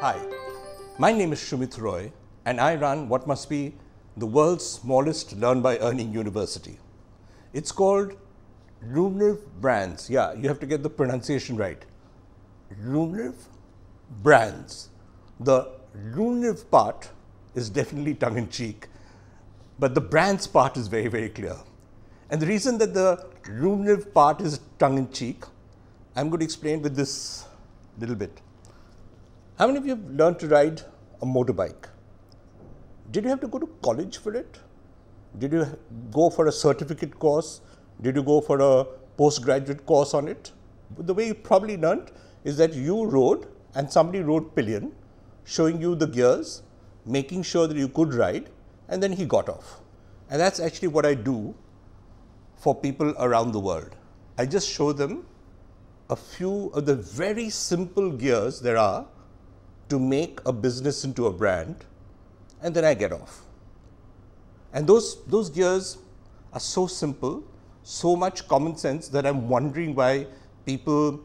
Hi, my name is Sumit Roy and I run what must be the world's smallest learn by earning university. It's called Rumnev Brands. Yeah, you have to get the pronunciation right. Rumnev Brands. The Rumnev part is definitely tongue-in-cheek, but the brands part is very, very clear. And the reason that the Rumnev part is tongue-in-cheek, I'm going to explain with this little bit. How many of you have learned to ride a motorbike? Did you have to go to college for it? Did you go for a certificate course? Did you go for a postgraduate course on it? The way you probably learned is that you rode and somebody rode pillion, showing you the gears, making sure that you could ride, and then he got off. And that's actually what I do for people around the world. I just show them a few of the very simple gears there are to make a business into a brand, and then I get off. And those gears are so simple, so much common sense that I'm wondering why people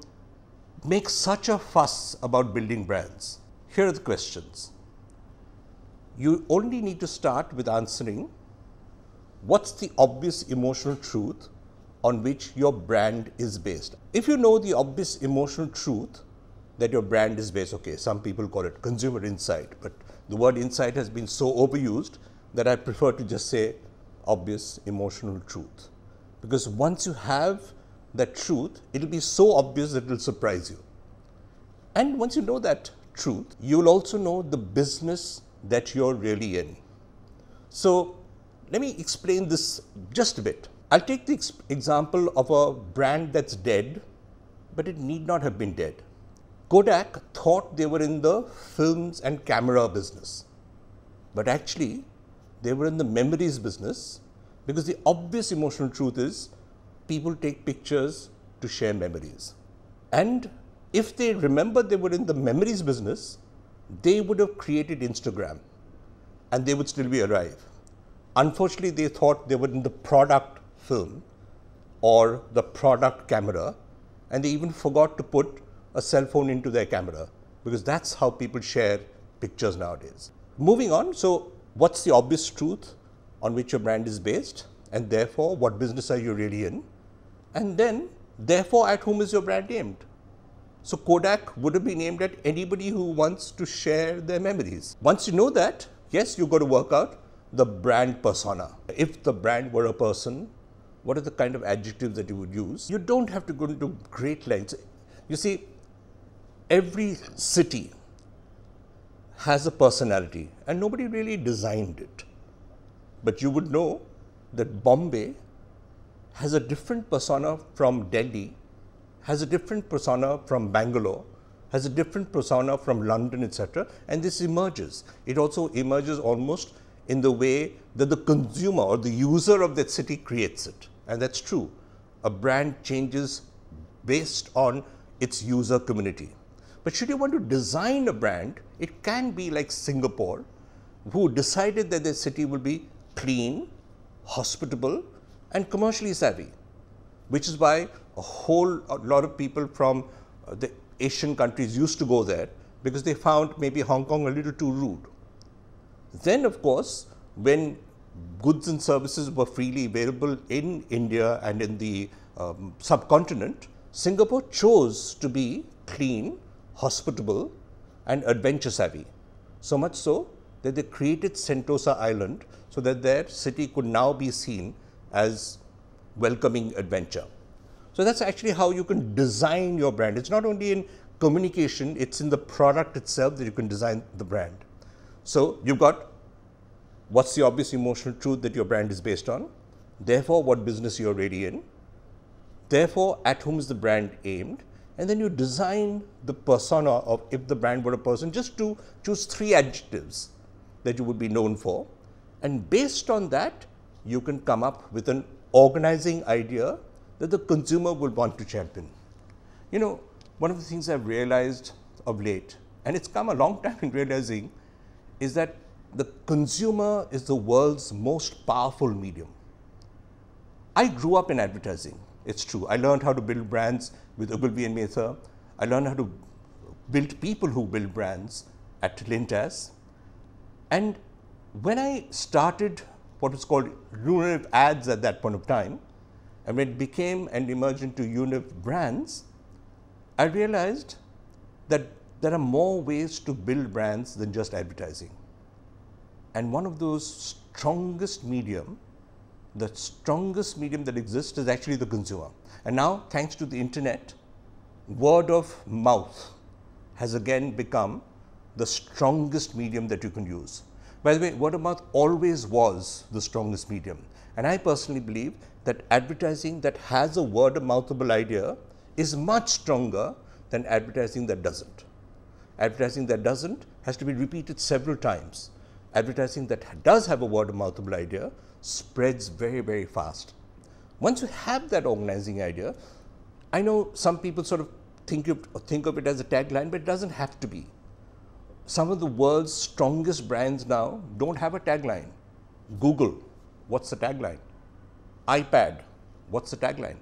make such a fuss about building brands. Here are the questions. You only need to start with answering what's the obvious emotional truth on which your brand is based. If you know the obvious emotional truth that your brand is based, okay, some people call it consumer insight, but the word insight has been so overused that I prefer to just say obvious emotional truth. Because once you have that truth, it'll be so obvious that it'll surprise you. And once you know that truth, you'll also know the business that you're really in. So let me explain this just a bit. I'll take the example of a brand that's dead, but it need not have been dead. Kodak thought they were in the films and camera business, but actually they were in the memories business, because the obvious emotional truth is people take pictures to share memories. And if they remembered they were in the memories business, they would have created Instagram and they would still be alive. Unfortunately, they thought they were in the product film or the product camera, and they even forgot to put a cell phone into their camera, because that's how people share pictures nowadays. Moving on, so what's the obvious truth on which your brand is based, and therefore what business are you really in, and then therefore at whom is your brand aimed? So Kodak would have been aimed at anybody who wants to share their memories. Once you know that, yes, you've got to work out the brand persona. If the brand were a person, what are the kind of adjectives that you would use? You don't have to go into great lengths. You see, every city has a personality and nobody really designed it. But you would know that Bombay has a different persona from Delhi, has a different persona from Bangalore, has a different persona from London, etc. And this emerges. It also emerges almost in the way that the consumer or the user of that city creates it. And that's true. A brand changes based on its user community. But should you want to design a brand, it can be like Singapore, who decided that their city will be clean, hospitable, and commercially savvy, which is why a lot of people from the Asian countries used to go there, because they found maybe Hong Kong a little too rude. Then, of course, when goods and services were freely available in India and in the subcontinent, Singapore chose to be clean, hospitable, and adventure savvy. So much so that they created Sentosa Island so that their city could now be seen as welcoming adventure. So that's actually how you can design your brand. It's not only in communication, it's in the product itself that you can design the brand. So you've got what's the obvious emotional truth that your brand is based on, therefore what business you're really in, therefore at whom is the brand aimed, and then you design the persona of, if the brand were a person, just to choose 3 adjectives that you would be known for, and based on that you can come up with an organizing idea that the consumer will want to champion. You know, one of the things I've realized of late, and it's come a long time in realizing, is that the consumer is the world's most powerful medium. I grew up in advertising. It's true. I learned how to build brands with Ogilvy and Mather. I learned how to build people who build brands at Lintas. And when I started what was called Univ ads at that point of time, and when it became and emerged into Univ brands, I realized that there are more ways to build brands than just advertising. And one of those strongest medium, the strongest medium that exists is actually the consumer. And now, thanks to the internet, word of mouth has again become the strongest medium that you can use. By the way, word of mouth always was the strongest medium. And I personally believe that advertising that has a word of mouthable idea is much stronger than advertising that doesn't. Advertising that doesn't has to be repeated several times. Advertising that does have a word of mouthable idea spreads very, very fast. Once you have that organizing idea, I know some people sort of think of it as a tagline, but it doesn't have to be. Some of the world's strongest brands now don't have a tagline. Google, what's the tagline? iPad, what's the tagline?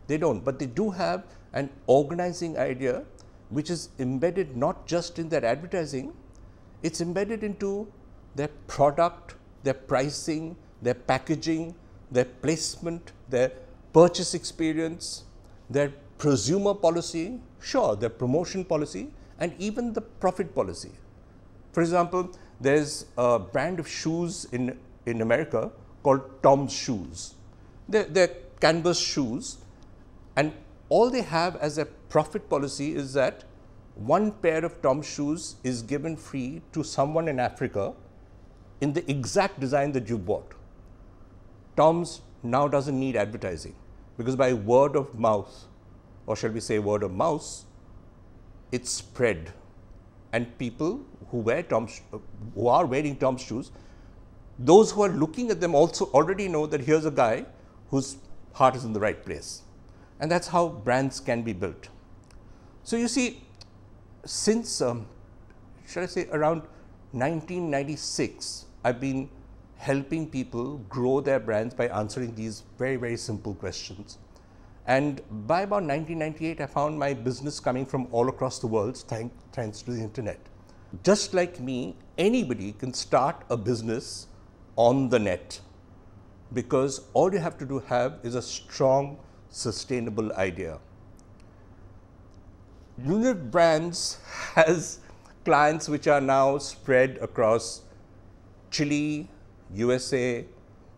They don't, but they do have an organizing idea which is embedded not just in their advertising, it's embedded into their product, their pricing, their packaging, their placement, their purchase experience, their prosumer policy, sure, their promotion policy, and even the profit policy. For example, there's a brand of shoes in America called Tom's Shoes. They're canvas shoes, and all they have as a profit policy is that one pair of Tom's shoes is given free to someone in Africa in the exact design that you bought. Tom's now doesn't need advertising because by word of mouth, or shall we say word of mouse, it's spread. And people who are wearing Tom's shoes, those who are looking at them also already know that here's a guy whose heart is in the right place. And that's how brands can be built. So you see, since, shall I say, around 1996, I've been helping people grow their brands by answering these very, very simple questions. And by about 1998, I found my business coming from all across the world thanks to the internet. Just like me, anybody can start a business on the net because all you have to have is a strong, sustainable idea. Univ Brands has clients which are now spread across Chile, USA,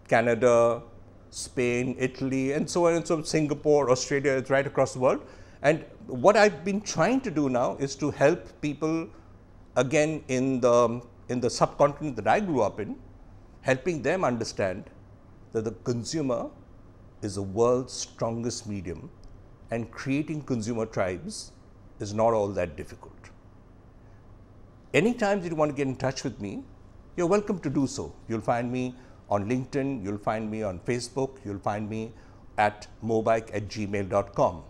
Canada, Spain, Italy, and so on and so on, Singapore, Australia, it's right across the world. And what I've been trying to do now is to help people again in the subcontinent that I grew up in, helping them understand that the consumer is the world's strongest medium and creating consumer tribes is not all that difficult. Anytime that you want to get in touch with me, you're welcome to do so. You'll find me on LinkedIn, you'll find me on Facebook, you'll find me at mobike@gmail.com.